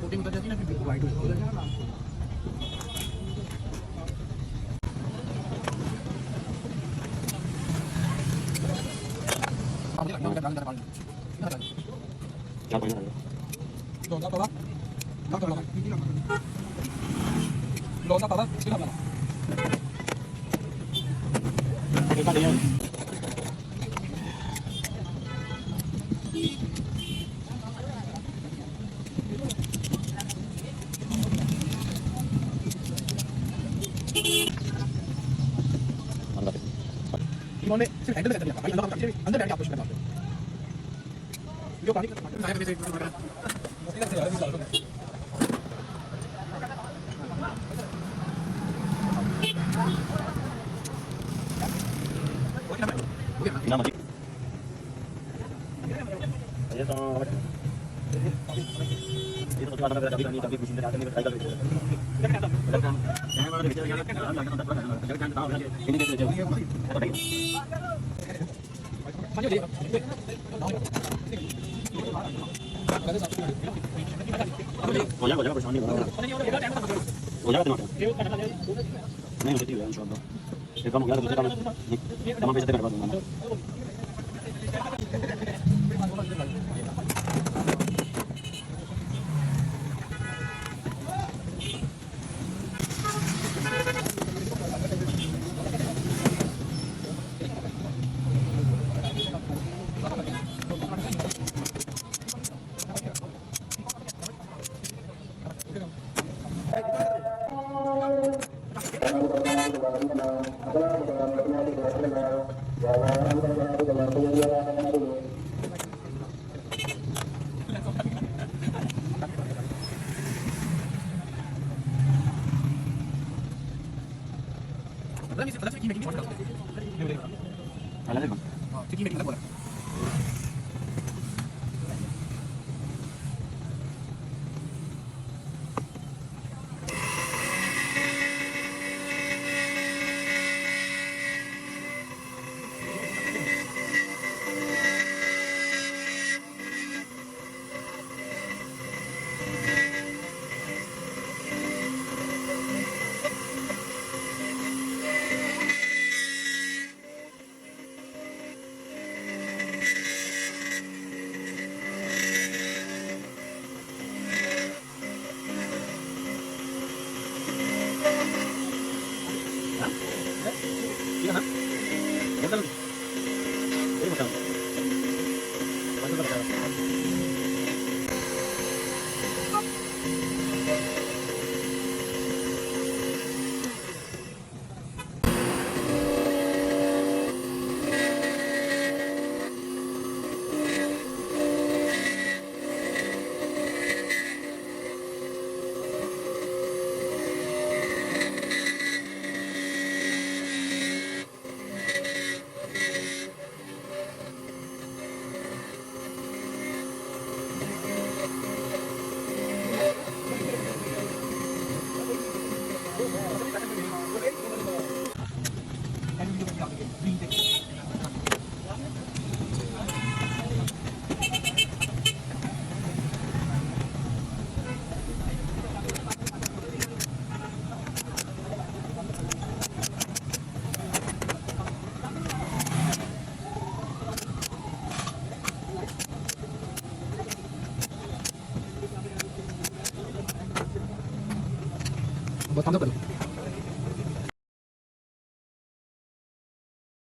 Coating उतर जाती है ना, फिर बिल्कुल वाइट हो जाती है ना। इन्होंने सिर्फ हैंडल कर दिया भाई, अंदर बैठ के आप कुछ करना है जो पानी मैं भी से ना मत ये तो वाला मेरा कभी कभी कुछ नहीं आता नहीं ट्राई कर लेते हैं वाला विचार यार लगता है जब जान दाव इन्हीं के जो हो जाएगा परेशानी हो जाएगा नहीं होती है इंशाल्लाह ये काम हो गया तो दूसरे काम तमाम पैसे करवा दूंगा ਬਸ ਥੰਮ ਅਪ ਕਰੋ